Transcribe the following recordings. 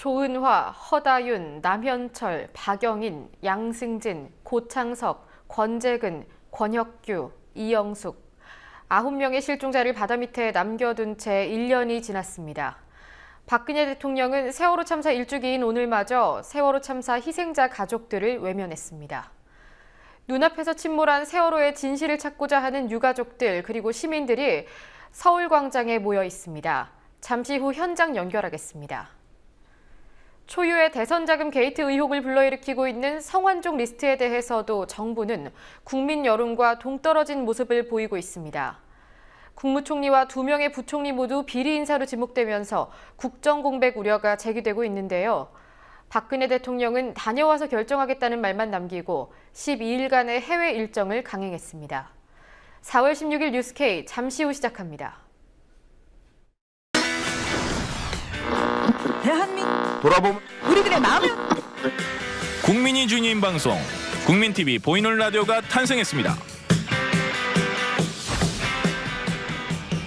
조은화, 허다윤, 남현철, 박영인, 양승진, 고창섭, 권재근, 권혁규, 이영숙 9명의 실종자를 바다 밑에 남겨둔 채 1년이 지났습니다. 박근혜 대통령은 세월호 참사 일주기인 오늘마저 세월호 참사 희생자 가족들을 외면했습니다. 눈앞에서 침몰한 세월호의 진실을 찾고자 하는 유가족들 그리고 시민들이 서울광장에 모여 있습니다. 잠시 후 현장 연결하겠습니다. 초유의 대선 자금 게이트 의혹을 불러일으키고 있는 성완종 리스트에 대해서도 정부는 국민 여론과 동떨어진 모습을 보이고 있습니다. 국무총리와 2명의 부총리 모두 비리 인사로 지목되면서 국정 공백 우려가 제기되고 있는데요. 박근혜 대통령은 다녀와서 결정하겠다는 말만 남기고 12일간의 해외 일정을 강행했습니다. 4월 16일 뉴스K 잠시 후 시작합니다. 대한민국 돌아보면 우리들의 마음을 국민이 주인인 방송 국민TV 보이는 라디오가 탄생했습니다.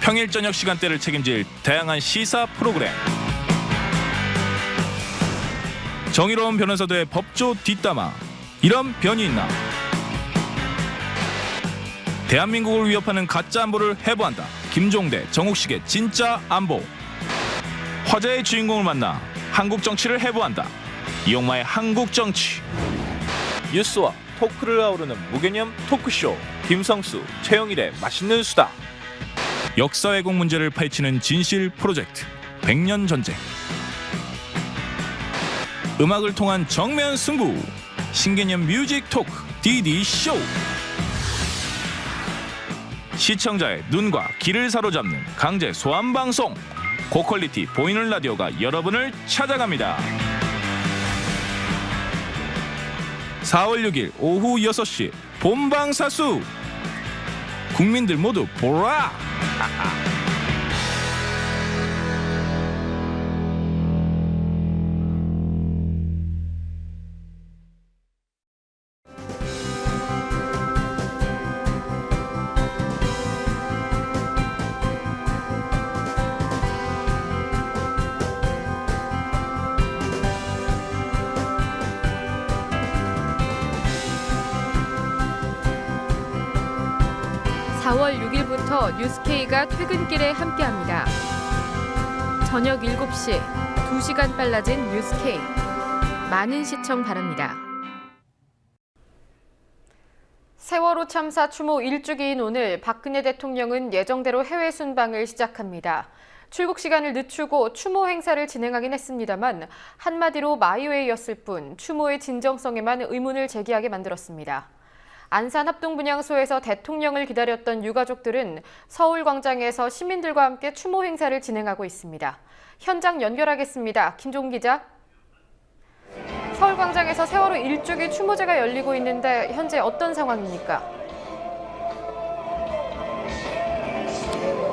평일 저녁 시간대를 책임질 다양한 시사 프로그램, 정의로운 변호사들의 법조 뒷담화, 이런 변이 있나? 대한민국을 위협하는 가짜 안보를 해부한다. 김종대, 정욱식의 진짜 안보. 화제의 주인공을 만나 한국 정치를 해부한다. 이용마의 한국 정치. 뉴스와 토크를 아우르는 무개념 토크쇼 김성수, 최영일의 맛있는 수다. 역사 왜곡 문제를 파헤치는 진실 프로젝트 100년 전쟁. 음악을 통한 정면 승부 신개념 뮤직 토크 DD쇼. 시청자의 눈과 귀를 사로잡는 강제 소환 방송 고퀄리티 보이는 라디오가 여러분을 찾아갑니다. 4월 6일 오후 6시 본방사수. 국민들 모두 보라. 4월 6일부터 뉴스K가 퇴근길에 함께합니다. 저녁 7시, 2시간 빨라진 뉴스K. 많은 시청 바랍니다. 세월호 참사 추모 1주기인 오늘 박근혜 대통령은 예정대로 해외 순방을 시작합니다. 출국 시간을 늦추고 추모 행사를 진행하긴 했습니다만 한마디로 마이웨이였을 뿐 추모의 진정성에만 의문을 제기하게 만들었습니다. 안산 합동분향소에서 대통령을 기다렸던 유가족들은 서울광장에서 시민들과 함께 추모 행사를 진행하고 있습니다. 현장 연결하겠습니다. 김종 기자. 서울광장에서 세월호 1주기 추모제가 열리고 있는데 현재 어떤 상황입니까?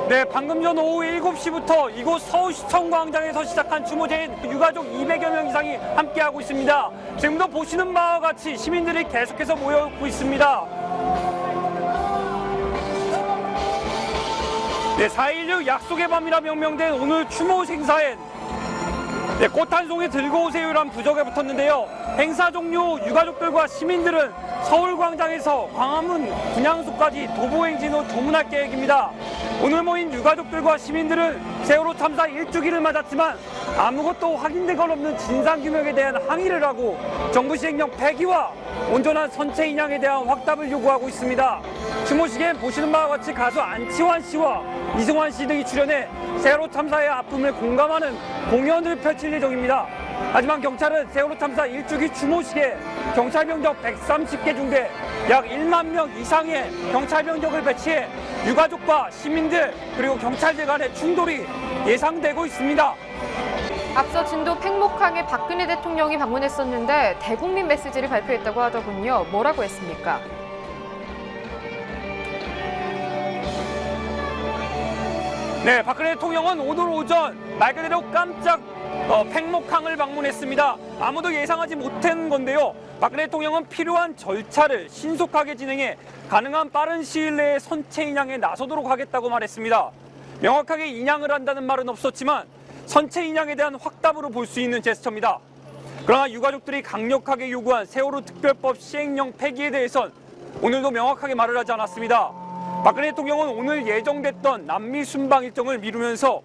네, 방금 전 오후 7시부터 이곳 서울시청 광장에서 시작한 추모제에 유가족 200여 명 이상이 함께하고 있습니다. 지금도 보시는 바와 같이 시민들이 계속해서 모여오고 있습니다. 네, 4.16 약속의 밤이라 명명된 오늘 추모 행사엔 꽃 한 송이 들고 오세요란 부적에 붙었는데요. 행사 종료 유가족들과 시민들은 서울광장에서 광화문 분향소까지 도보행진 후 조문할 계획입니다. 오늘 모인 유가족들과 시민들은 세월호 참사 1주기를 맞았지만 아무것도 확인된 건 없는 진상규명에 대한 항의를 하고 정부 시행령 폐기와 온전한 선체 인양에 대한 확답을 요구하고 있습니다. 추모식엔 보시는 바와 같이 가수 안치환 씨와 이승환 씨 등이 출연해 세월호 참사의 아픔을 공감하는 공연을 펼칠 예정입니다. 하지만 경찰은 세월호 참사 1주기 추모식에 경찰 병력 130개 중대 약 1만 명 이상의 경찰 병력을 배치해 유가족과 시민들 그리고 경찰들 간의 충돌이 예상되고 있습니다. 앞서 진도 팽목항에 박근혜 대통령이 방문했었는데 대국민 메시지를 발표했다고 하더군요. 뭐라고 했습니까? 네, 박근혜 대통령은 오늘 오전 말 그대로 깜짝 팽목항을 방문했습니다. 아무도 예상하지 못한 건데요. 박근혜 대통령은 필요한 절차를 신속하게 진행해 가능한 빠른 시일 내에 선체 인양에 나서도록 하겠다고 말했습니다. 명확하게 인양을 한다는 말은 없었지만 선체 인양에 대한 확답으로 볼 수 있는 제스처입니다. 그러나 유가족들이 강력하게 요구한 세월호 특별법 시행령 폐기에 대해선 오늘도 명확하게 말을 하지 않았습니다. 박근혜 대통령은 오늘 예정됐던 남미 순방 일정을 미루면서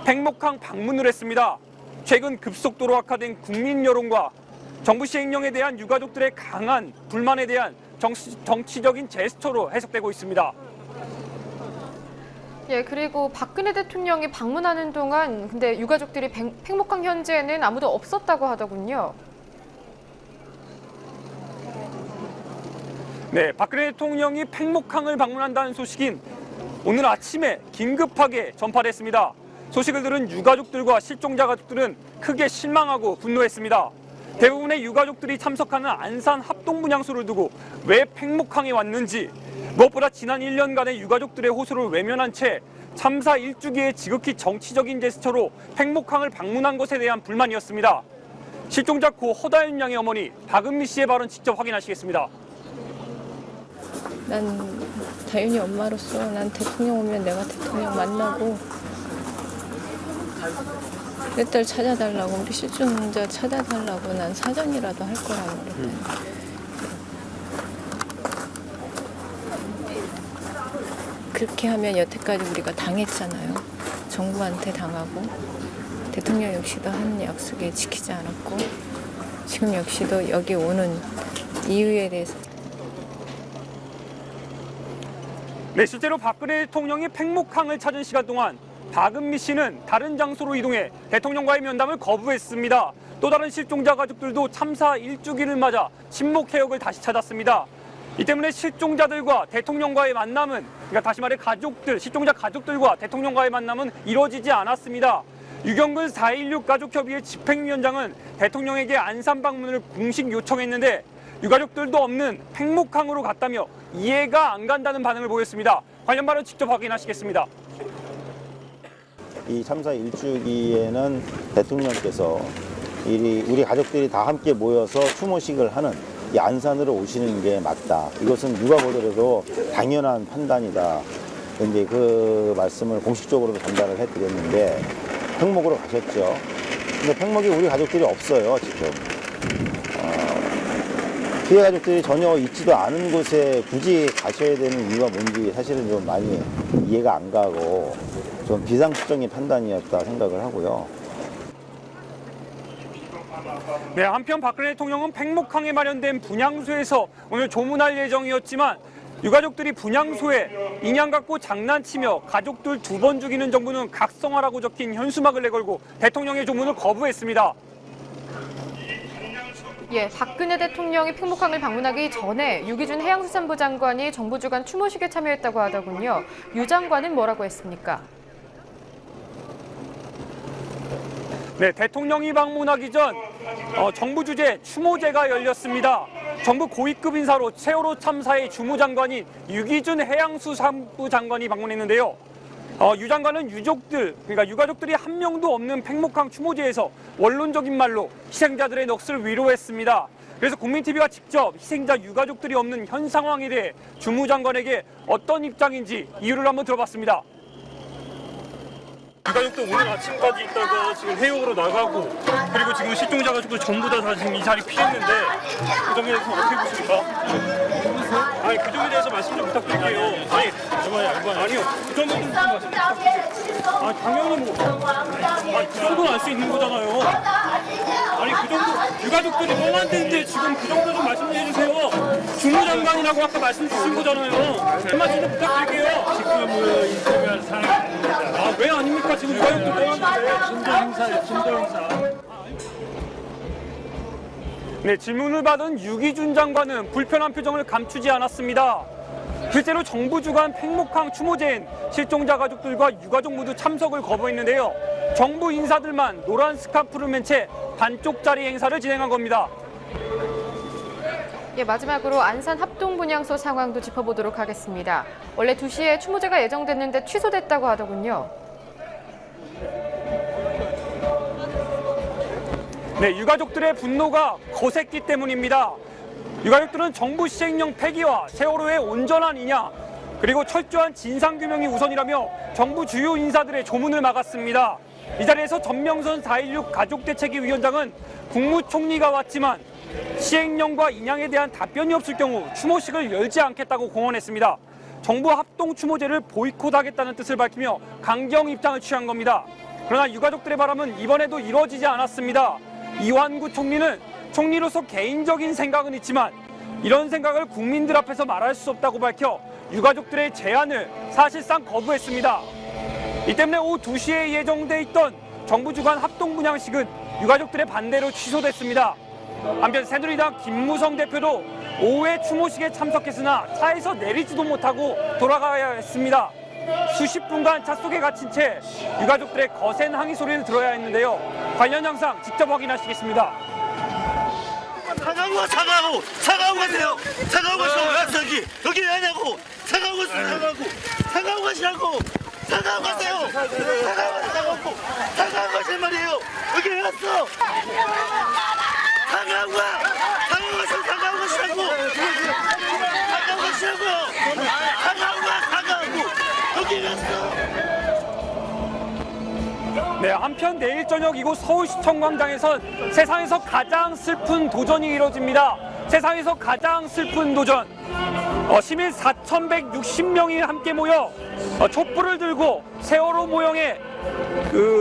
팽목항 방문을 했습니다. 최근 급속도로 악화된 국민 여론과 정부 시행령에 대한 유가족들의 강한 불만에 대한 정치적인 제스처로 해석되고 있습니다. 예, 그리고 박근혜 대통령이 방문하는 동안 근데 유가족들이 팽목항 현지에는 아무도 없었다고 하더군요. 네, 박근혜 대통령이 팽목항을 방문한다는 소식인 오늘 아침에 긴급하게 전파됐습니다. 소식을 들은 유가족들과 실종자 가족들은 크게 실망하고 분노했습니다. 대부분의 유가족들이 참석하는 안산 합동분향소를 두고 왜 팽목항에 왔는지, 무엇보다 지난 1년간의 유가족들의 호소를 외면한 채 참사 1주기의 지극히 정치적인 제스처로 팽목항을 방문한 것에 대한 불만이었습니다. 실종자 고 허다윤 양의 어머니 박은미 씨의 발언 직접 확인하시겠습니다. 난 다윤이 엄마로서 난 대통령 오면 내가 대통령 만나고 내 딸 찾아달라고, 우리 실종자 찾아달라고 난 사전이라도 할 거라고 그랬더니 그렇게 하면 여태까지 우리가 당했잖아요. 정부한테 당하고 대통령 역시도 한 약속에 지키지 않았고 지금 역시도 여기 오는 이유에 대해서 네, 실제로 박근혜 대통령이 팽목항을 찾은 시간 동안 박은미 씨는 다른 장소로 이동해 대통령과의 면담을 거부했습니다. 또 다른 실종자 가족들도 참사 1주기를 맞아 침묵 해역을 다시 찾았습니다. 이 때문에 실종자들과 대통령과의 만남은, 그러니까 다시 말해 가족들, 실종자 가족들과 대통령과의 만남은 이루어지지 않았습니다. 유경근 4.16 가족협의회 집행위원장은 대통령에게 안산 방문을 공식 요청했는데 유가족들도 없는 팽목항으로 갔다며 이해가 안 간다는 반응을 보였습니다. 관련 발언 직접 확인하시겠습니다. 이 참사 1주기에는 대통령께서 우리 가족들이 다 함께 모여서 추모식을 하는 이 안산으로 오시는 게 맞다. 이것은 누가 보더라도 당연한 판단이다. 이제 그 말씀을 공식적으로 전달을 해드렸는데 팽목으로 가셨죠. 근데 팽목이 우리 가족들이 없어요, 지금. 피해 가족들이 전혀 있지도 않은 곳에 굳이 가셔야 되는 이유가 뭔지 사실은 좀 많이 이해가 안 가고 좀 비상식적인 판단이었다 생각을 하고요. 네, 한편 박근혜 대통령은 팽목항에 마련된 분향소에서 오늘 조문할 예정이었지만 유가족들이 분향소에 인양 갖고 장난치며 가족들 2번 죽이는 정부는 각성하라고 적힌 현수막을 내걸고 대통령의 조문을 거부했습니다. 예, 박근혜 대통령이 팽목항을 방문하기 전에 유기준 해양수산부 장관이 정부 주관 추모식에 참여했다고 하더군요. 유 장관은 뭐라고 했습니까? 네, 대통령이 방문하기 전 정부 주재 추모제가 열렸습니다. 정부 고위급 인사로 세월호 참사의 주무장관인 유기준 해양수산부 장관이 방문했는데요. 유 장관은 그러니까 유가족들이 한 명도 없는 팽목항 추모제에서 원론적인 말로 희생자들의 넋을 위로했습니다. 그래서 국민TV가 직접 희생자 유가족들이 없는 현 상황에 대해 주무장관에게 어떤 입장인지 이유를 한번 들어봤습니다. 유가족들 오늘 아침까지 있다가 지금 해역으로 나가고 그리고 지금 실종자 가족들 전부 다 지금 이 자리 피했는데 그 점에 대해서 어떻게 보십니까? 아니 그 점에 대해서 말씀 좀 부탁드릴게요. 아니 아니요 그 점에 좀 말씀 부탁드릴게요. 아 당연히 그 정도는 알 수 있는 거잖아요. 아니 그 정도 유가족들이 뻥한데 지금 그 정도 좀 말씀 좀 해주세요. 주무장관이라고 아까 말씀 주신 거잖아요. 그 말씀 좀 부탁드릴게요. 지금 인터뷰한 사람입니다. 왜 아닙니까? 지금 유가족들 뻥하는데 진도 행사. 네, 질문을 받은 유기준 장관은 불편한 표정을 감추지 않았습니다. 실제로 정부 주관 팽목항 추모제엔 실종자 가족들과 유가족 모두 참석을 거부했는데요. 정부 인사들만 노란 스카프를 맨 채 반쪽짜리 행사를 진행한 겁니다. 예, 마지막으로 안산 합동분향소 상황도 짚어보도록 하겠습니다. 원래 2시에 추모제가 예정됐는데 취소됐다고 하더군요. 네, 유가족들의 분노가 거셌기 때문입니다. 유가족들은 정부 시행령 폐기와 세월호의 온전한 인양, 그리고 철저한 진상규명이 우선이라며 정부 주요 인사들의 조문을 막았습니다. 이 자리에서 전명선 4.16 가족대책위원장은 국무총리가 왔지만 시행령과 인양에 대한 답변이 없을 경우 추모식을 열지 않겠다고 공언했습니다. 정부 합동 추모제를 보이콧하겠다는 뜻을 밝히며 강경 입장을 취한 겁니다. 그러나 유가족들의 바람은 이번에도 이루어지지 않았습니다. 이완구 총리는 총리로서 개인적인 생각은 있지만 이런 생각을 국민들 앞에서 말할 수 없다고 밝혀 유가족들의 제안을 사실상 거부했습니다. 이 때문에 오후 2시에 예정돼 있던 정부 주관 합동 분향식은 유가족들의 반대로 취소됐습니다. 한편 새누리당 김무성 대표도 오후에 추모식에 참석했으나 차에서 내리지도 못하고 돌아가야 했습니다. 수십 분간 차 속에 갇힌 채 유가족들의 거센 항의 소리를 들어야 했는데요. 관련 영상 직접 확인하시겠습니다. 사과하고 가세요. 사과하고 가세요. 여기 왜 하냐고. 사과하고 가시라고. 사과하고 가세요. 사과하고 가실 말이에요. 여기 왜 왔어? 사과하고 가시라고. 여기 왜 왔어? 네, 한편 내일 저녁 이곳 서울시청 광장에선 세상에서 가장 슬픈 도전이 이뤄집니다. 세상에서 가장 슬픈 도전. 시민 4,160명이 함께 모여 촛불을 들고 세월호 모형의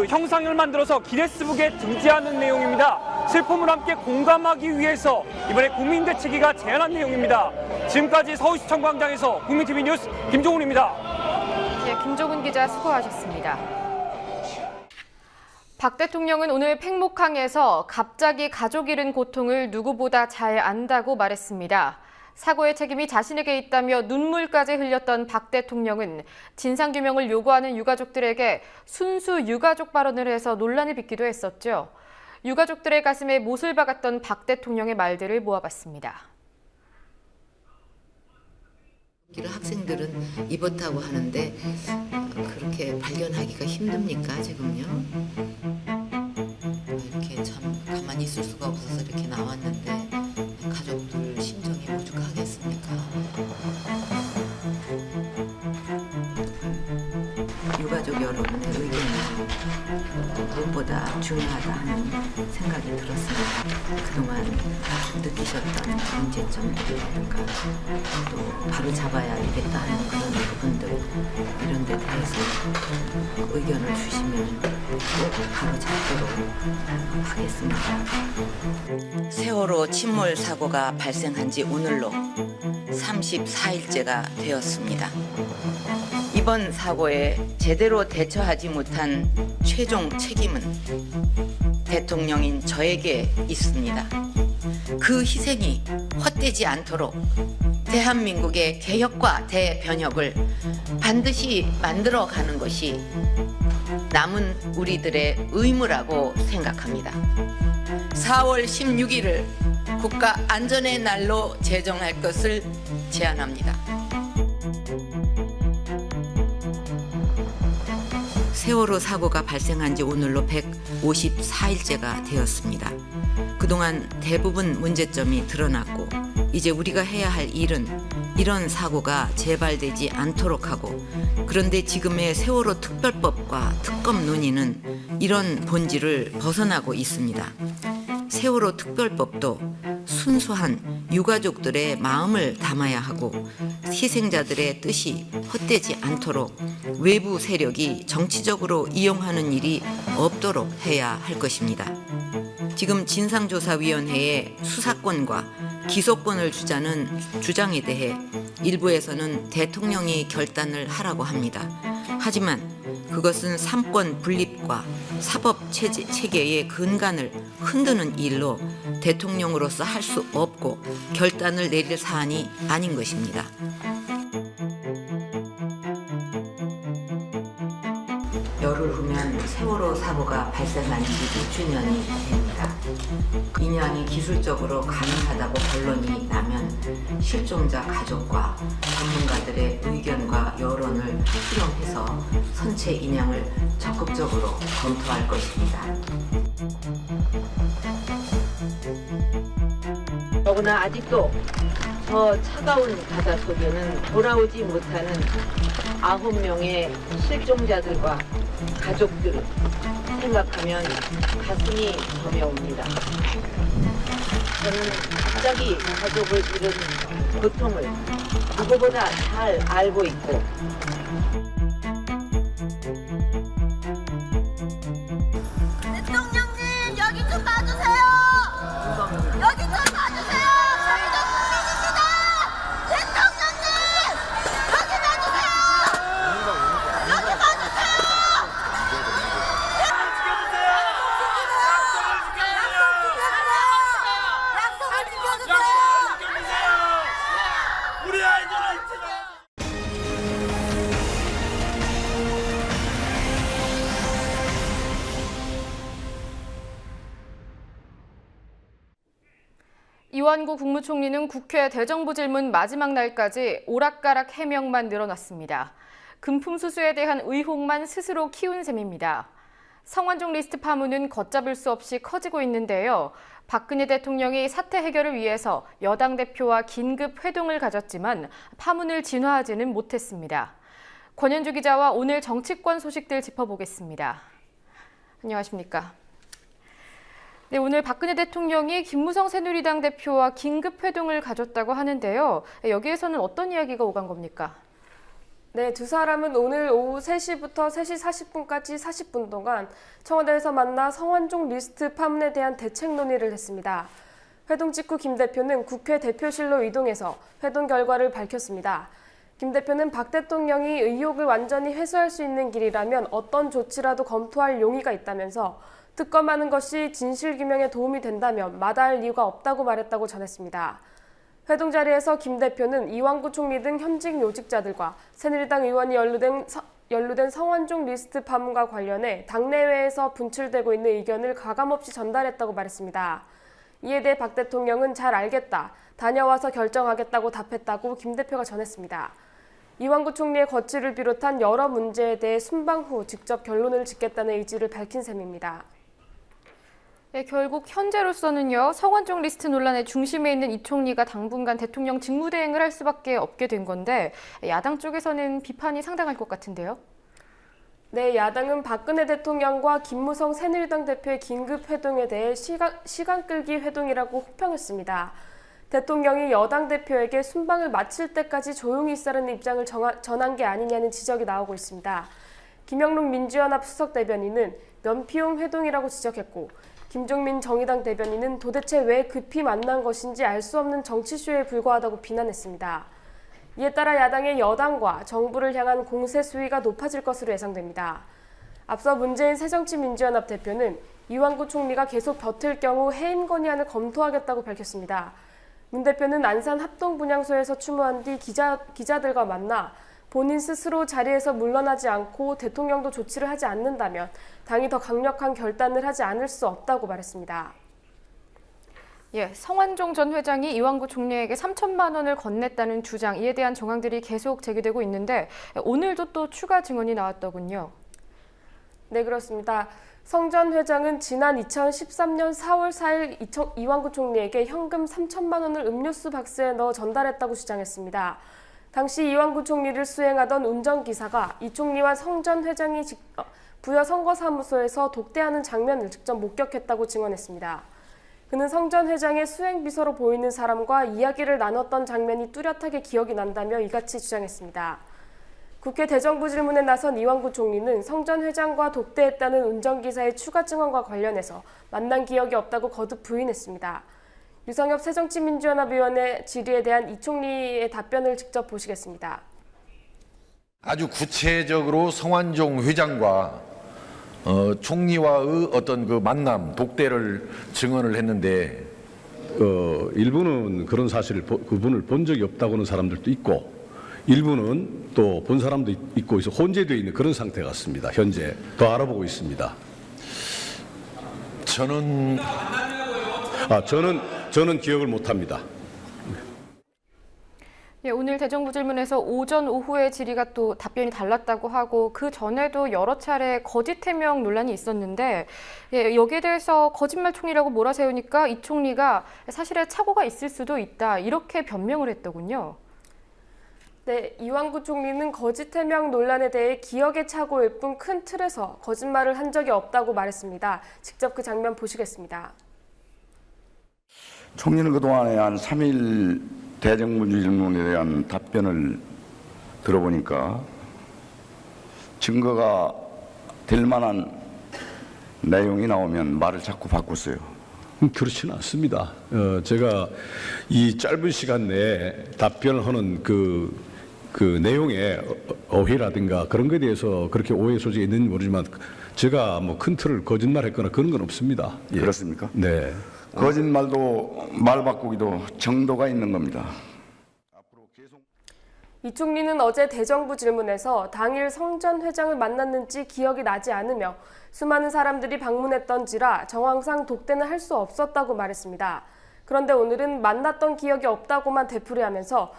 형상을 만들어서 기네스북에 등재하는 내용입니다. 슬픔을 함께 공감하기 위해서 이번에 국민대책위가 제안한 내용입니다. 지금까지 서울시청 광장에서 국민TV 뉴스 김종훈입니다. 네, 김종훈 기자 수고하셨습니다. 박 대통령은 오늘 팽목항에서 갑자기 가족 잃은 고통을 누구보다 잘 안다고 말했습니다. 사고의 책임이 자신에게 있다며 눈물까지 흘렸던 박 대통령은 진상규명을 요구하는 유가족들에게 순수 유가족 발언을 해서 논란을 빚기도 했었죠. 유가족들의 가슴에 못을 박았던 박 대통령의 말들을 모아봤습니다. 학생들은 입었다고 하는데 그렇게 발견하기가 힘듭니까 지금요? 이렇게 참 가만히 있을 수가 없어서 이렇게 나왔는데 가족들 심정이 오죽하겠습니까? 유가족 여러분의 의견이 무엇보다 중요하다 하는 생각이 들었습니다. 그동안 느끼셨던 문제점이라든가 또 바로 잡아야 되겠다 하는 그런 부분들 이런 데 대해서 의견을 주시면 꼭 바로 잡도록 하겠습니다. 세월호 침몰 사고가 발생한 지 오늘로 34일째가 되었습니다. 이번 사고에 제대로 대처하지 못한 최종 책임은 대통령인 저에게 있습니다. 그 희생이 헛되지 않도록 대한민국의 개혁과 대변혁을 반드시 만들어가는 것이 남은 우리들의 의무라고 생각합니다. 4월 16일을 국가 안전의 날로 제정할 것을 제안합니다. 세월호 사고가 발생한 지 오늘로 154일째가 되었습니다. 그동안 대부분 문제점이 드러났고 이제 우리가 해야 할 일은 이런 사고가 재발되지 않도록 하고, 그런데 지금의 세월호 특별법과 특검 논의는 이런 본질을 벗어나고 있습니다. 세월호 특별법도 순수한 유가족들의 마음을 담아야 하고 희생자들의 뜻이 헛되지 않도록 외부 세력이 정치적으로 이용하는 일이 없도록 해야 할 것입니다. 지금 진상조사위원회에 수사권과 기소권을 주자는 주장에 대해 일부에서는 대통령이 결단을 하라고 합니다. 하지만 그것은 삼권 분립과 사법 체계의 근간을 흔드는 일로 대통령으로서 할 수 없고 결단을 내릴 사안이 아닌 것입니다. 열흘 후면 세월호 사고가 발생한 지 6주년이 됩니다. 인양이 기술적으로 가능하다고 결론이 나면 실종자 가족과 전문가들의 의견과 여론을 수렴해서 선체 인양을 적극적으로 검토할 것입니다. 더구나 아직도 저 차가운 바다 속에는 돌아오지 못하는 9명의 실종자들과 가족들을 생각하면 가슴이 저며옵니다. 저는 갑자기 가족을 잃은 고통을 누구보다 잘 알고 있고 대통령님 여기 좀 봐주세요. 여기 좀 봐주세요. 저희 좀 국민입니다. 대통령님 여기 봐주세요. 여기 봐주세요. 약속을 지켜주세요. 우리 아이들을 잊지 마. 이완구 국무총리는 국회 대정부 질문 마지막 날까지 오락가락 해명만 늘어났습니다. 금품 수수에 대한 의혹만 스스로 키운 셈입니다. 성완종 리스트 파문은 걷잡을 수 없이 커지고 있는데요. 박근혜 대통령이 사태 해결을 위해서 여당 대표와 긴급 회동을 가졌지만 파문을 진화하지는 못했습니다. 권현주 기자와 오늘 정치권 소식들 짚어보겠습니다. 안녕하십니까? 네, 오늘 박근혜 대통령이 김무성 새누리당 대표와 긴급 회동을 가졌다고 하는데요. 여기에서는 어떤 이야기가 오간 겁니까? 네, 두 사람은 오늘 오후 3시부터 3시 40분까지 40분 동안 청와대에서 만나 성완종 리스트 파문에 대한 대책 논의를 했습니다. 회동 직후 김 대표는 국회 대표실로 이동해서 회동 결과를 밝혔습니다. 김 대표는 박 대통령이 의혹을 완전히 해소할 수 있는 길이라면 어떤 조치라도 검토할 용의가 있다면서 특검하는 것이 진실규명에 도움이 된다면 마다할 이유가 없다고 말했다고 전했습니다. 회동 자리에서 김 대표는 이완구 총리 등 현직 요직자들과 새누리당 의원이 연루된 성완종 리스트 파문과 관련해 당내외에서 분출되고 있는 의견을 가감없이 전달했다고 말했습니다. 이에 대해 박 대통령은 잘 알겠다, 다녀와서 결정하겠다고 답했다고 김 대표가 전했습니다. 이완구 총리의 거취를 비롯한 여러 문제에 대해 순방 후 직접 결론을 짓겠다는 의지를 밝힌 셈입니다. 네, 결국 현재로서는요, 성완종 리스트 논란의 중심에 있는 이 총리가 당분간 대통령 직무대행을 할 수밖에 없게 된 건데 야당 쪽에서는 비판이 상당할 것 같은데요. 네, 야당은 박근혜 대통령과 김무성 새누리당 대표의 긴급 회동에 대해 시간 끌기 회동이라고 혹평했습니다. 대통령이 여당 대표에게 순방을 마칠 때까지 조용히 있으라는 입장을 전한 게 아니냐는 지적이 나오고 있습니다. 김영록 민주연합 수석 대변인은 면피용 회동이라고 지적했고, 김종민 정의당 대변인은 도대체 왜 급히 만난 것인지 알 수 없는 정치쇼에 불과하다고 비난했습니다. 이에 따라 야당의 여당과 정부를 향한 공세 수위가 높아질 것으로 예상됩니다. 앞서 문재인 새정치민주연합 대표는 이완구 총리가 계속 버틸 경우 해임 건의안을 검토하겠다고 밝혔습니다. 문 대표는 안산 합동분향소에서 추모한 뒤 기자들과 만나 본인 스스로 자리에서 물러나지 않고 대통령도 조치를 하지 않는다면 당이 더 강력한 결단을 하지 않을 수 없다고 말했습니다. 예, 성완종 전 회장이 이완구 총리에게 3천만 원을 건넸다는 주장, 이에 대한 정황들이 계속 제기되고 있는데 오늘도 또 추가 증언이 나왔더군요. 네, 그렇습니다. 성 전 회장은 지난 2013년 4월 4일 이완구 총리에게 현금 3천만 원을 음료수 박스에 넣어 전달했다고 주장했습니다. 당시 이완구 총리를 수행하던 운전기사가 이 총리와 성 전 회장이 부여 선거사무소에서 독대하는 장면을 직접 목격했다고 증언했습니다. 그는 성 전 회장의 수행비서로 보이는 사람과 이야기를 나눴던 장면이 뚜렷하게 기억이 난다며 이같이 주장했습니다. 국회 대정부 질문에 나선 이완구 총리는 성 전 회장과 독대했다는 운전기사의 추가 증언과 관련해서 만난 기억이 없다고 거듭 부인했습니다. 유성엽 새정치민주연합 의원의 질의에 대한 이 총리의 답변을 직접 보시겠습니다. 아주 구체적으로 성완종 회장과 총리와의 어떤 그 만남, 독대를 증언을 했는데 일부는 그런 사실을 그분을 본 적이 없다고는 사람들도 있고 일부는 또 본 사람도 있고 있어 혼재되어 있는 그런 상태 같습니다. 현재 더 알아보고 있습니다. 저는 기억을 못합니다. 예, 오늘 대정부 질문에서 오전 오후의 질의가 또 답변이 달랐다고 하고 그 전에도 여러 차례 거짓 해명 논란이 있었는데 예, 여기에 대해서 거짓말총리라고 몰아세우니까 이 총리가 사실에 착오가 있을 수도 있다 이렇게 변명을 했더군요. 네, 이완구 총리는 거짓 해명 논란에 대해 기억의 착오일 뿐 큰 틀에서 거짓말을 한 적이 없다고 말했습니다. 직접 그 장면 보시겠습니다. 총리는 그동안에 한 3일 대정부 질문에 대한 답변을 들어보니까 증거가 될 만한 내용이 나오면 말을 자꾸 바꿨어요. 그렇지는 않습니다. 제가 이 짧은 시간 내에 답변을 하는 그 내용의 어휘라든가 그런 것에 대해서 그렇게 오해 소지가 있는지 모르지만 제가 뭐 큰 틀을 거짓말했거나 그런 건 없습니다. 예. 그렇습니까? 네. 거짓말도 말 바꾸기도 정도가 있는 겁니다. 이 총리는 어제 대정부 질문에서 당일 성 전 회장을 만났는지 기억이 나지 않으며 수많은 사람들이 방문했던지라 정황상 독대는 할 수 없었다고 말했습니다. 그런데 오늘은 만났던 기억이 없다고만 되풀이하면서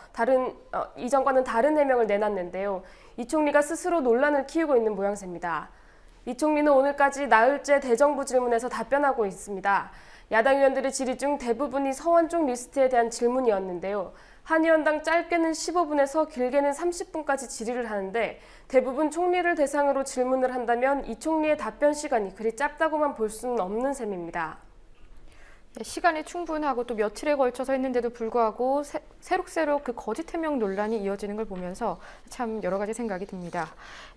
이전과는 다른 해명을 내놨는데요. 이 총리가 스스로 논란을 키우고 있는 모양새입니다. 이 총리는 오늘까지 나흘째 대정부 질문에서 답변하고 있습니다. 야당 의원들의 질의 중 대부분이 성완종 리스트에 대한 질문이었는데요. 한 의원당 짧게는 15분에서 길게는 30분까지 질의를 하는데 대부분 총리를 대상으로 질문을 한다면 이 총리의 답변 시간이 그리 짧다고만 볼 수는 없는 셈입니다. 시간이 충분하고 또 며칠에 걸쳐서 했는데도 불구하고 새록새록 그 거짓 해명 논란이 이어지는 걸 보면서 참 여러 가지 생각이 듭니다.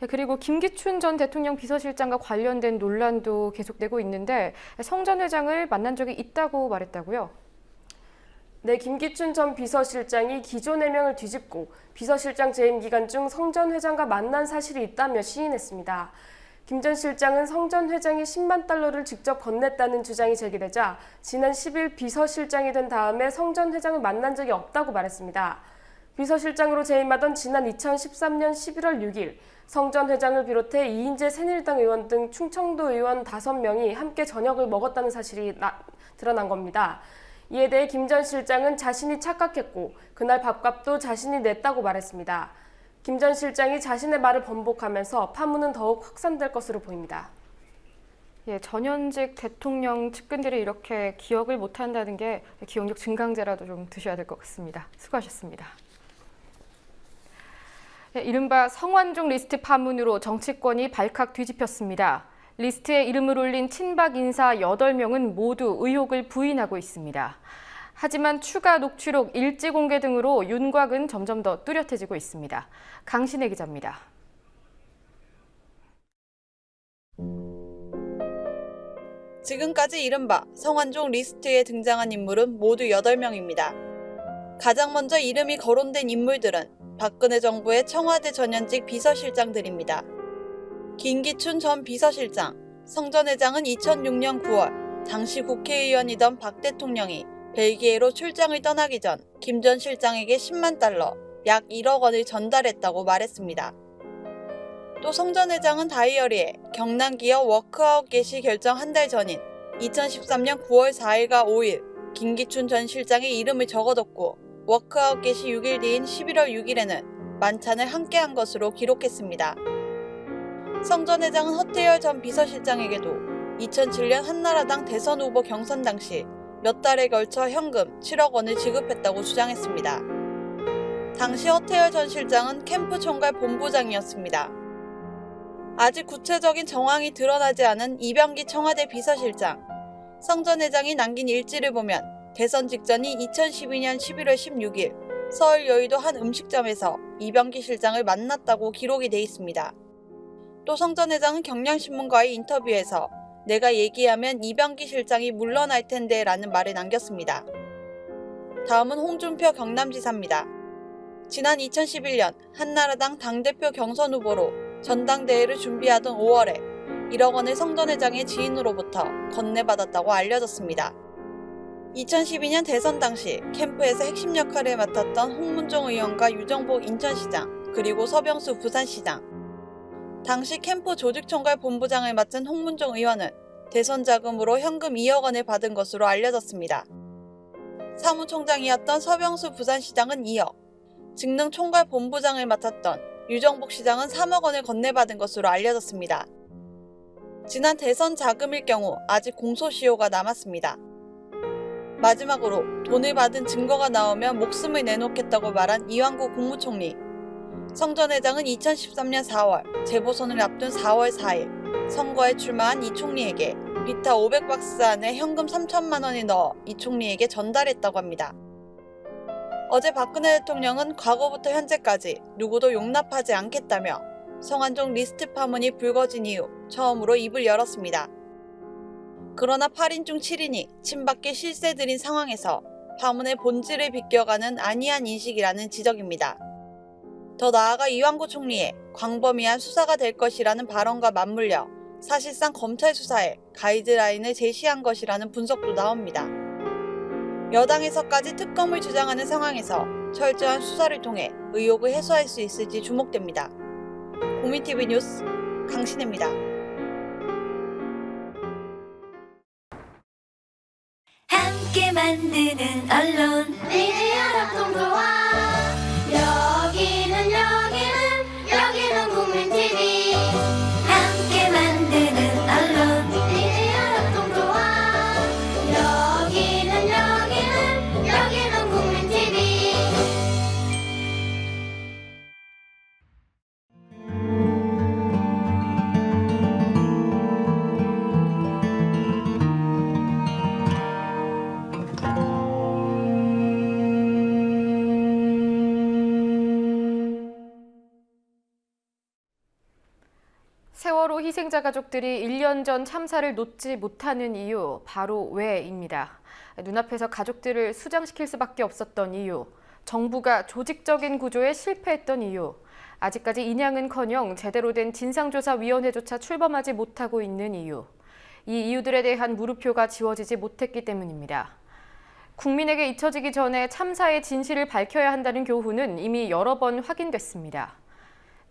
그리고 김기춘 전 대통령 비서실장과 관련된 논란도 계속되고 있는데 성 전 회장을 만난 적이 있다고 말했다고요? 네, 김기춘 전 비서실장이 기존 해명을 뒤집고 비서실장 재임 기간 중 성 전 회장과 만난 사실이 있다며 시인했습니다. 김 전 실장은 성 전 회장이 10만 달러를 직접 건넸다는 주장이 제기되자 지난 10일 비서실장이 된 다음에 성 전 회장을 만난 적이 없다고 말했습니다. 비서실장으로 재임하던 지난 2013년 11월 6일 성 전 회장을 비롯해 이인재 새누리당 의원 등 충청도 의원 5명이 함께 저녁을 먹었다는 사실이 드러난 겁니다. 이에 대해 김 전 실장은 자신이 착각했고 그날 밥값도 자신이 냈다고 말했습니다. 김 전 실장이 자신의 말을 번복하면서 파문은 더욱 확산될 것으로 보입니다. 예, 전현직 대통령 측근들이 이렇게 기억을 못한다는 게 기억력 증강제라도 좀 드셔야 될 것 같습니다. 수고하셨습니다. 예, 이른바 성완종 리스트 파문으로 정치권이 발칵 뒤집혔습니다. 리스트에 이름을 올린 친박 인사 8명은 모두 의혹을 부인하고 있습니다. 하지만 추가 녹취록 일지 공개 등으로 윤곽은 점점 더 뚜렷해지고 있습니다. 강신혜 기자입니다. 지금까지 이른바 성완종 리스트에 등장한 인물은 모두 8명입니다. 가장 먼저 이름이 거론된 인물들은 박근혜 정부의 청와대 전현직 비서실장들입니다. 김기춘 전 비서실장, 성 전 회장은 2006년 9월 당시 국회의원이던 박 대통령이 벨기에로 출장을 떠나기 전 김 전 실장에게 10만 달러, 약 1억 원을 전달했다고 말했습니다. 또 성 전 회장은 다이어리에 경남기업 워크아웃 개시 결정 한 달 전인 2013년 9월 4일과 5일 김기춘 전 실장의 이름을 적어뒀고 워크아웃 개시 6일 뒤인 11월 6일에는 만찬을 함께한 것으로 기록했습니다. 성 전 회장은 허태열 전 비서실장에게도 2007년 한나라당 대선 후보 경선 당시 몇 달에 걸쳐 현금 7억 원을 지급했다고 주장했습니다. 당시 허태열 전 실장은 캠프 총괄 본부장이었습니다. 아직 구체적인 정황이 드러나지 않은 이병기 청와대 비서실장, 성 전 회장이 남긴 일지를 보면 대선 직전인 2012년 11월 16일 서울 여의도 한 음식점에서 이병기 실장을 만났다고 기록이 돼 있습니다. 또 성 전 회장은 경향신문과의 인터뷰에서 내가 얘기하면 이병기 실장이 물러날 텐데 라는 말을 남겼습니다. 다음은 홍준표 경남지사입니다. 지난 2011년 한나라당 당대표 경선 후보로 전당대회를 준비하던 5월에 1억 원을 성 전 회장의 지인으로부터 건네받았다고 알려졌습니다. 2012년 대선 당시 캠프에서 핵심 역할을 맡았던 홍문종 의원과 유정복 인천시장, 그리고 서병수 부산시장, 당시 캠프 조직총괄 본부장을 맡은 홍문종 의원은 대선 자금으로 현금 2억 원을 받은 것으로 알려졌습니다. 사무총장이었던 서병수 부산시장은 2억, 직능 총괄 본부장을 맡았던 유정복 시장은 3억 원을 건네받은 것으로 알려졌습니다. 지난 대선 자금일 경우 아직 공소시효가 남았습니다. 마지막으로 돈을 받은 증거가 나오면 목숨을 내놓겠다고 말한 이완구 국무총리. 성 전 회장은 2013년 4월 재보선을 앞둔 4월 4일 선거에 출마한 이 총리에게 비타 500박스 안에 현금 3천만 원을 넣어 이 총리에게 전달했다고 합니다. 어제 박근혜 대통령은 과거부터 현재까지 누구도 용납하지 않겠다며 성완종 리스트 파문이 불거진 이후 처음으로 입을 열었습니다. 그러나 8인 중 7인이 친박계 실세들인 상황에서 파문의 본질을 비껴가는 안이한 인식이라는 지적입니다. 더 나아가 이완구 총리의 광범위한 수사가 될 것이라는 발언과 맞물려 사실상 검찰 수사에 가이드라인을 제시한 것이라는 분석도 나옵니다. 여당에서까지 특검을 주장하는 상황에서 철저한 수사를 통해 의혹을 해소할 수 있을지 주목됩니다. 국민TV 뉴스 강신혜입니다. 함께 만드는 언론 미디어 동조와 여기는 국민TV 함께 만드는 언론 미디어 동조와 여기는 국민TV. 세월호 희생자 가족들이 1년 전 참사를 놓지 못하는 이유 바로 왜입니다. 눈앞에서 가족들을 수장시킬 수밖에 없었던 이유, 정부가 조직적인 구조에 실패했던 이유, 아직까지 인양은커녕 제대로 된 진상조사위원회조차 출범하지 못하고 있는 이유, 이 이유들에 대한 물음표가 지워지지 못했기 때문입니다. 국민에게 잊혀지기 전에 참사의 진실을 밝혀야 한다는 교훈은 이미 여러 번 확인됐습니다.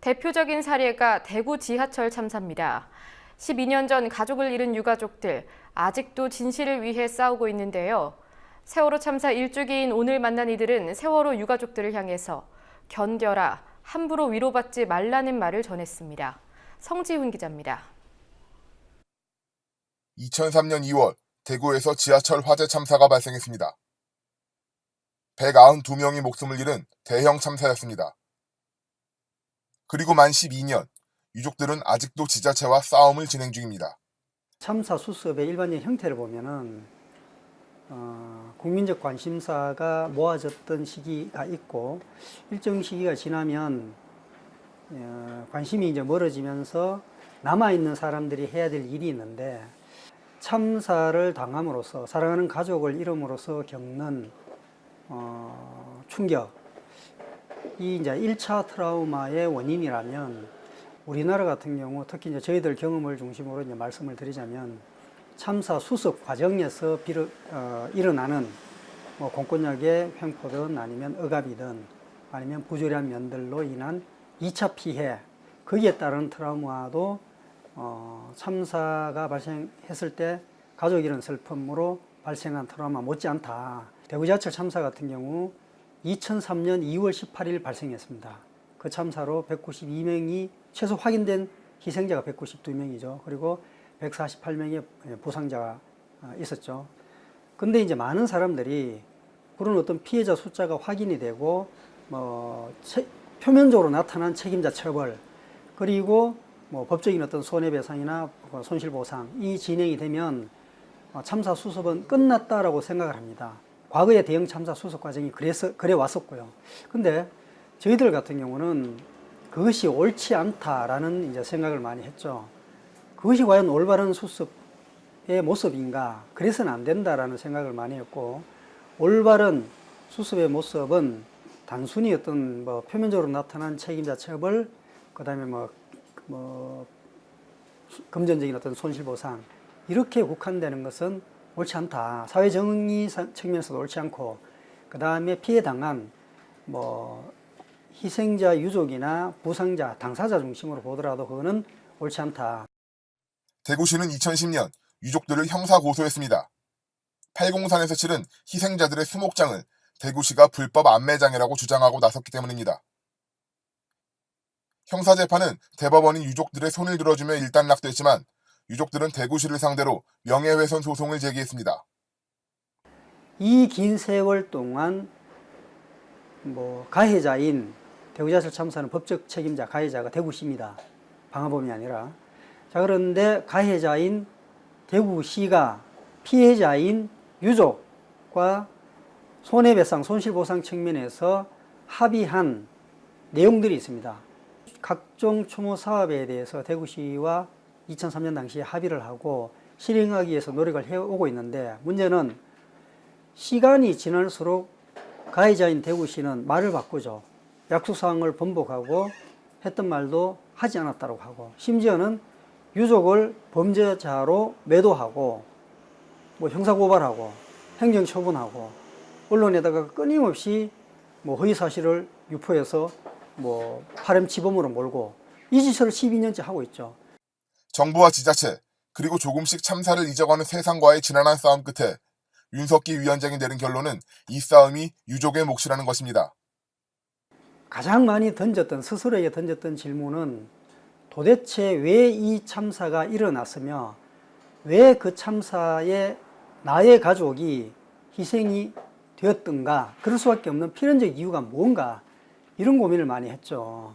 대표적인 사례가 대구 지하철 참사입니다. 12년 전 가족을 잃은 유가족들, 아직도 진실을 위해 싸우고 있는데요. 세월호 참사 일주기인 오늘 만난 이들은 세월호 유가족들을 향해서 견뎌라, 함부로 위로받지 말라는 말을 전했습니다. 성지훈 기자입니다. 2003년 2월 대구에서 지하철 화재 참사가 발생했습니다. 192명이 목숨을 잃은 대형 참사였습니다. 그리고 만 12년, 유족들은 아직도 지자체와 싸움을 진행 중입니다. 참사 수습의 일반적인 형태를 보면은 국민적 관심사가 모아졌던 시기가 있고 일정 시기가 지나면 관심이 이제 멀어지면서 남아있는 사람들이 해야 될 일이 있는데 참사를 당함으로써 사랑하는 가족을 잃음으로써 겪는 충격, 이 이제 1차 트라우마의 원인이라면 우리나라 같은 경우 특히 이제 저희들 경험을 중심으로 이제 말씀을 드리자면 참사 수습 과정에서 일어나는 뭐 공권력의 횡포든 아니면 억압이든 아니면 부조리한 면들로 인한 2차 피해, 거기에 따른 트라우마도 참사가 발생했을 때 가족 잃은 슬픔으로 발생한 트라우마 못지않다. 대구 지하철 참사 같은 경우 2003년 2월 18일 발생했습니다. 그 참사로 192명이 최소 확인된 희생자가 192명이죠. 그리고 148명의 부상자가 있었죠. 근데 이제 많은 사람들이 그런 어떤 피해자 숫자가 확인이 되고 표면적으로 나타난 책임자 처벌, 그리고 법적인 어떤 손해배상이나 손실보상이 진행이 되면 참사 수습은 끝났다라고 생각을 합니다. 과거의 대형 참사 수습 과정이 그래 왔었고요. 근데 저희들 같은 경우는 그것이 옳지 않다라는 이제 생각을 많이 했죠. 그것이 과연 올바른 수습의 모습인가? 그래서는 안 된다라는 생각을 많이 했고, 올바른 수습의 모습은 단순히 어떤 표면적으로 나타난 책임자 처벌, 그다음에 금전적인 어떤 손실보상, 이렇게 국한되는 것은 옳지 않다. 사회정의 측면에서도 옳지 않고, 그 다음에 피해당한 희생자 유족이나 부상자, 당사자 중심으로 보더라도 그거는 옳지 않다. 대구시는 2010년 유족들을 형사 고소했습니다. 팔공산에서 치른 희생자들의 수목장을 대구시가 불법 안매장이라고 주장하고 나섰기 때문입니다. 형사재판은 대법원이 유족들의 손을 들어주며 일단락됐지만 유족들은 대구시를 상대로 명예훼손 소송을 제기했습니다. 이 긴 세월 동안 가해자인 대구지하철 참사는 법적 책임자 가해자가 대구시입니다. 방화범이 아니라. 자, 그런데 가해자인 대구시가 피해자인 유족과 손해배상, 손실보상 측면에서 합의한 내용들이 있습니다. 각종 추모 사업에 대해서 대구시와 2003년 당시에 합의를 하고 실행하기 위해서 노력을 해오고 있는데, 문제는 시간이 지날수록 가해자인 대구시는 말을 바꾸죠. 약속사항을 번복하고 했던 말도 하지 않았다고 하고, 심지어는 유족을 범죄자로 매도하고 형사고발하고 행정처분하고 언론에다가 끊임없이 허위사실을 유포해서 파렴치범으로 몰고 이 짓을 12년째 하고 있죠. 정부와 지자체 그리고 조금씩 참사를 잊어가는 세상과의 지난한 싸움 끝에 윤석기 위원장이 내린 결론은 이 싸움이 유족의 몫이라는 것입니다. 가장 많이 스스로에게 던졌던 질문은 도대체 왜 이 참사가 일어났으며 왜 그 참사에 나의 가족이 희생이 되었던가, 그럴 수밖에 없는 필연적 이유가 뭔가, 이런 고민을 많이 했죠.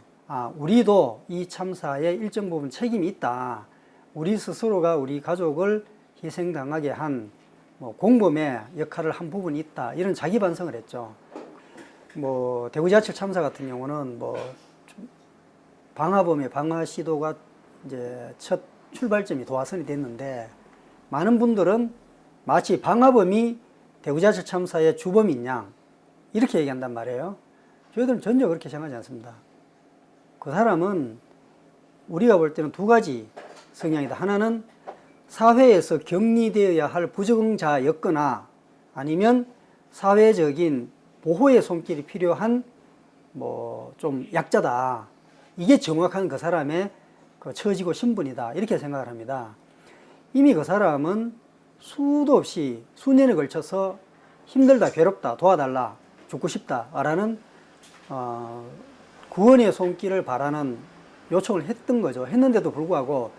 우리도 이 참사에 일정 부분 책임이 있다. 우리 스스로가 우리 가족을 희생당하게 한 공범의 역할을 한 부분이 있다. 이런 자기 반성을 했죠. 대구지하철 참사 같은 경우는 방화범의 방화 시도가 이제 첫 출발점이 도화선이 됐는데, 많은 분들은 마치 방화범이 대구지하철 참사의 주범인 양 이렇게 얘기한단 말이에요. 저희들은 전혀 그렇게 생각하지 않습니다. 그 사람은 우리가 볼 때는 두 가지 성향이다. 하나는 사회에서 격리되어야 할 부적응자였거나, 아니면 사회적인 보호의 손길이 필요한 좀 약자다. 이게 정확한 그 사람의 처지고 신분이다. 이렇게 생각을 합니다. 이미 그 사람은 수도 없이 수년에 걸쳐서 힘들다, 괴롭다, 도와달라, 죽고 싶다 라는 구원의 손길을 바라는 요청을 했던 거죠. 했는데도 불구하고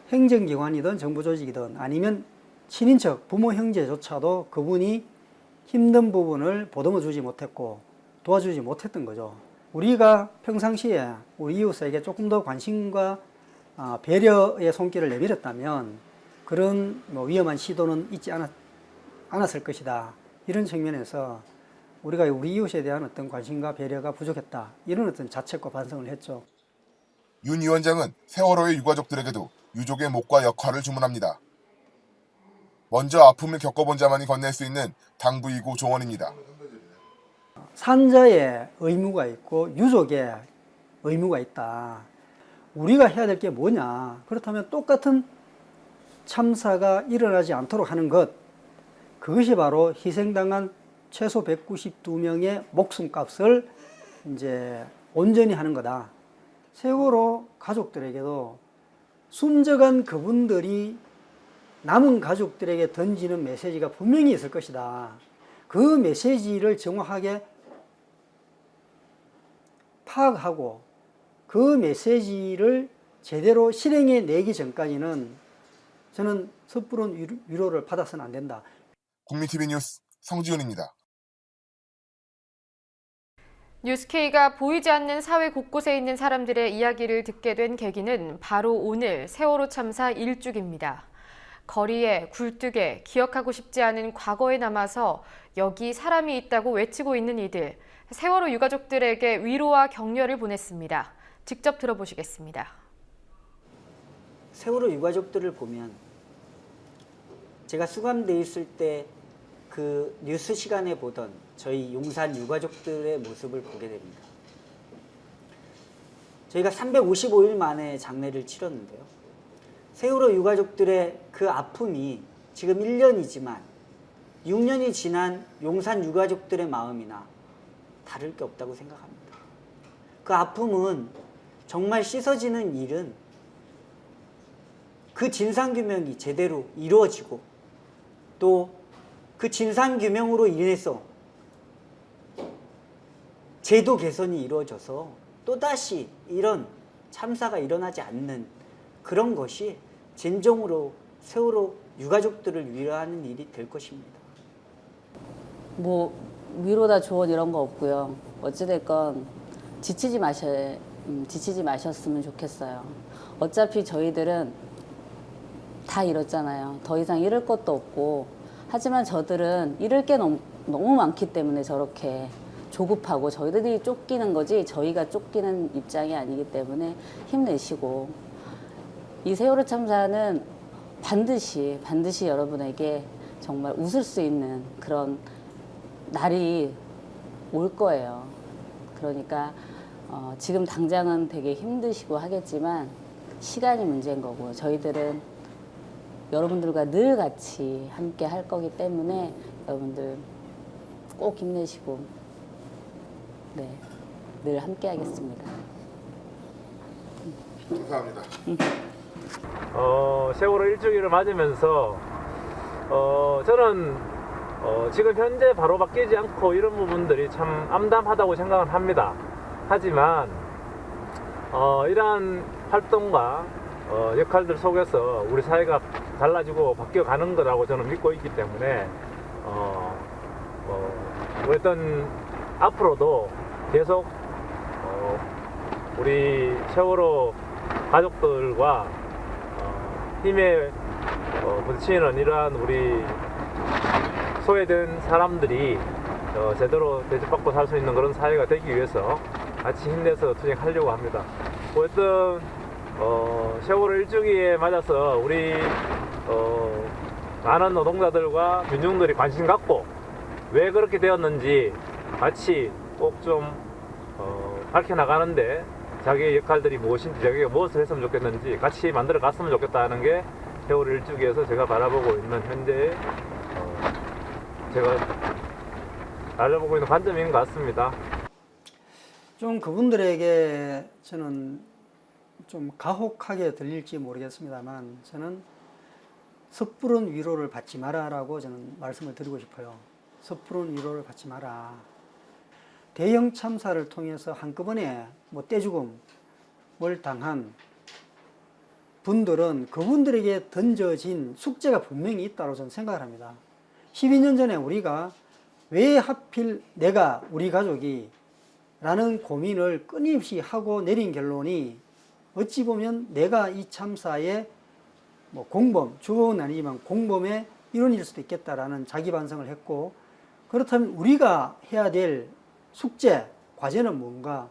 행정기관이든 정부조직이든 아니면 친인척, 부모, 형제조차도 그분이 힘든 부분을 보듬어 주지 못했고 도와주지 못했던 거죠. 우리가 평상시에 우리 이웃에게 조금 더 관심과 배려의 손길을 내밀었다면 그런 위험한 시도는 있지 않았을 것이다. 이런 측면에서 우리가 우리 이웃에 대한 어떤 관심과 배려가 부족했다. 이런 어떤 자책과 반성을 했죠. 윤 위원장은 세월호의 유가족들에게도 유족의 몫과 역할을 주문합니다. 먼저 아픔을 겪어본 자만이 건넬 수 있는 당부이고 조언입니다. 산자의 의무가 있고 유족의 의무가 있다. 우리가 해야 될 게 뭐냐. 그렇다면 똑같은 참사가 일어나지 않도록 하는 것, 그것이 바로 희생당한 최소 192명의 목숨값을 이제 온전히 하는 거다. 세월호 가족들에게도 숨져간 그분들이 남은 가족들에게 던지는 메시지가 분명히 있을 것이다. 그 메시지를 정확하게 파악하고 그 메시지를 제대로 실행해 내기 전까지는 저는 섣부른 위로를 받아서는 안 된다. 국민TV 뉴스 성지훈입니다. 뉴스K가 보이지 않는 사회 곳곳에 있는 사람들의 이야기를 듣게 된 계기는 바로 오늘 세월호 참사 1주기입니다. 거리에 굴뚝에 기억하고 싶지 않은 과거에 남아서 여기 사람이 있다고 외치고 있는 이들, 세월호 유가족들에게 위로와 격려를 보냈습니다. 직접 들어보시겠습니다. 세월호 유가족들을 보면 제가 수감돼 있을 때 그 뉴스 시간에 보던 저희 용산 유가족들의 모습을 보게 됩니다. 저희가 355일 만에 장례를 치렀는데요. 세월호 유가족들의 그 아픔이 지금 1년이지만 6년이 지난 용산 유가족들의 마음이나 다를 게 없다고 생각합니다. 그 아픔은 정말 씻어지는 일은 그 진상규명이 제대로 이루어지고 또 그 진상규명으로 인해서 제도 개선이 이루어져서 또다시 이런 참사가 일어나지 않는 그런 것이 진정으로 세월호 유가족들을 위로하는 일이 될 것입니다. 뭐 위로다 조언 이런 거 없고요. 어찌됐건 지치지 마셨으면 좋겠어요. 어차피 저희들은 다 잃었잖아요. 더 이상 잃을 것도 없고, 하지만 저들은 잃을 게 너무 많기 때문에 저렇게 조급하고 저희들이 쫓기는 거지 저희가 쫓기는 입장이 아니기 때문에 힘내시고, 이 세월호 참사는 반드시 여러분에게 정말 웃을 수 있는 그런 날이 올 거예요. 그러니까 지금 당장은 되게 힘드시고 하겠지만 시간이 문제인 거고, 저희들은 여러분들과 늘 같이 함께 할 거기 때문에 여러분들 꼭 힘내시고, 네, 늘 함께 하겠습니다. 감사합니다. 세월호 1주기를 맞으면서 저는 지금 현재 바로 바뀌지 않고 이런 부분들이 참 암담하다고 생각을 합니다. 하지만 이러한 활동과 역할들 속에서 우리 사회가 달라지고 바뀌어가는 거라고 저는 믿고 있기 때문에 어떤 앞으로도 계속 우리 세월호 가족들과 힘에 부딪히는 이러한 우리 소외된 사람들이 제대로 대접받고 살 수 있는 그런 사회가 되기 위해서 같이 힘내서 투쟁하려고 합니다. 어쨌든 세월호 1주기에 맞아서 우리 많은 노동자들과 민중들이 관심 갖고 왜 그렇게 되었는지 같이 꼭 좀 밝혀나가는데 자기의 역할들이 무엇인지, 자기가 무엇을 했으면 좋겠는지 같이 만들어 갔으면 좋겠다는 게 세월호 1주기에서 제가 바라보고 있는 현재 제가 알아보고 있는 관점인 것 같습니다. 좀 그분들에게 저는 좀 가혹하게 들릴지 모르겠습니다만, 저는 섣부른 위로를 받지 마라라고 저는 말씀을 드리고 싶어요. 섣부른 위로를 받지 마라. 대형 참사를 통해서 한꺼번에 뭐 떼죽음을 당한 분들은 그분들에게 던져진 숙제가 분명히 있다고 저는 생각을 합니다. 12년 전에 우리가 왜 하필 내가, 우리 가족이 라는 고민을 끊임없이 하고 내린 결론이 어찌 보면 내가 이 참사의 뭐 공범, 주범은 아니지만 공범의 일원일 수도 있겠다라는 자기 반성을 했고, 그렇다면 우리가 해야 될 숙제, 과제는 뭔가?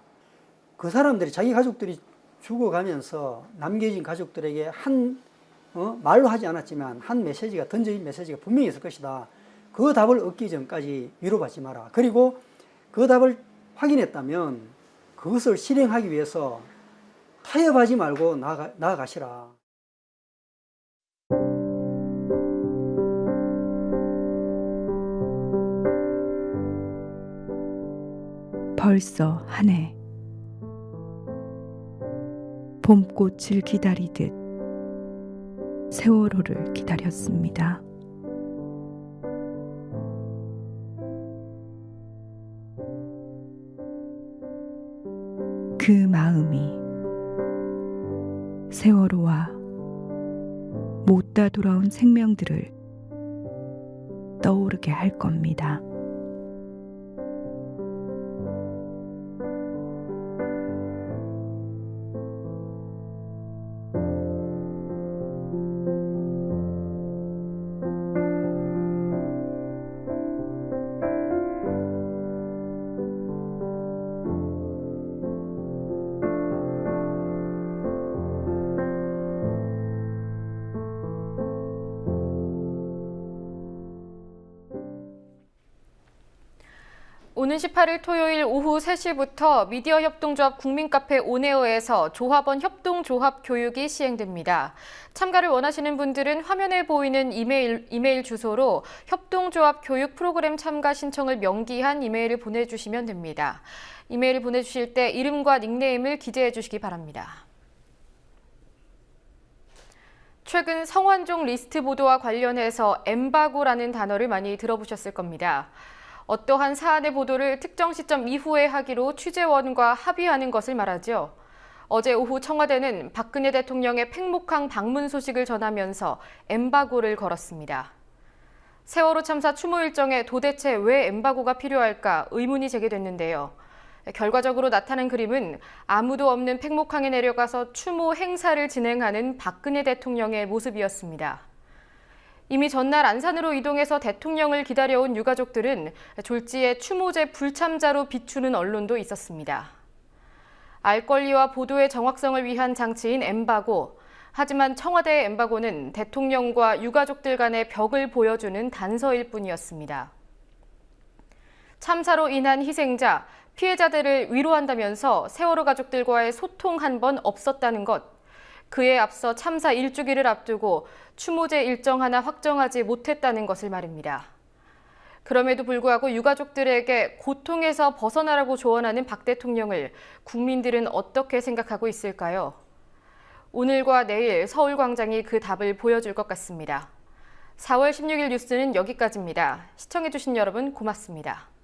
그 사람들이, 자기 가족들이 죽어가면서 남겨진 가족들에게 말로 하지 않았지만 한 메시지가, 던져진 메시지가 분명히 있을 것이다. 그 답을 얻기 전까지 위로받지 마라. 그리고 그 답을 확인했다면 그것을 실행하기 위해서 타협하지 말고 나아가시라. 벌써 한 해. 봄꽃을 기다리듯 세월호를 기다렸습니다. 그 마음이 세월호와 못다 돌아온 생명들을 떠오르게 할 겁니다. 오는 18일 토요일 오후 3시부터 미디어협동조합 국민카페 온에어에서 조합원 협동조합 교육이 시행됩니다. 참가를 원하시는 분들은 화면에 보이는 이메일 주소로 협동조합 교육 프로그램 참가 신청을 명기한 이메일을 보내주시면 됩니다. 이메일을 보내주실 때 이름과 닉네임을 기재해 주시기 바랍니다. 최근 성완종 리스트 보도와 관련해서 엠바고라는 단어를 많이 들어보셨을 겁니다. 어떠한 사안의 보도를 특정 시점 이후에 하기로 취재원과 합의하는 것을 말하죠. 어제 오후 청와대는 박근혜 대통령의 팽목항 방문 소식을 전하면서 엠바고를 걸었습니다. 세월호 참사 추모 일정에 도대체 왜 엠바고가 필요할까 의문이 제기됐는데요. 결과적으로 나타난 그림은 아무도 없는 팽목항에 내려가서 추모 행사를 진행하는 박근혜 대통령의 모습이었습니다. 이미 전날 안산으로 이동해서 대통령을 기다려온 유가족들은 졸지에 추모제 불참자로 비추는 언론도 있었습니다. 알 권리와 보도의 정확성을 위한 장치인 엠바고. 하지만 청와대의 엠바고는 대통령과 유가족들 간의 벽을 보여주는 단서일 뿐이었습니다. 참사로 인한 희생자, 피해자들을 위로한다면서 세월호 가족들과의 소통 한 번 없었다는 것. 그에 앞서 참사 1주기를 앞두고 추모제 일정 하나 확정하지 못했다는 것을 말입니다. 그럼에도 불구하고 유가족들에게 고통에서 벗어나라고 조언하는 박 대통령을 국민들은 어떻게 생각하고 있을까요? 오늘과 내일 서울광장이 그 답을 보여줄 것 같습니다. 4월 16일 뉴스는 여기까지입니다. 시청해주신 여러분 고맙습니다.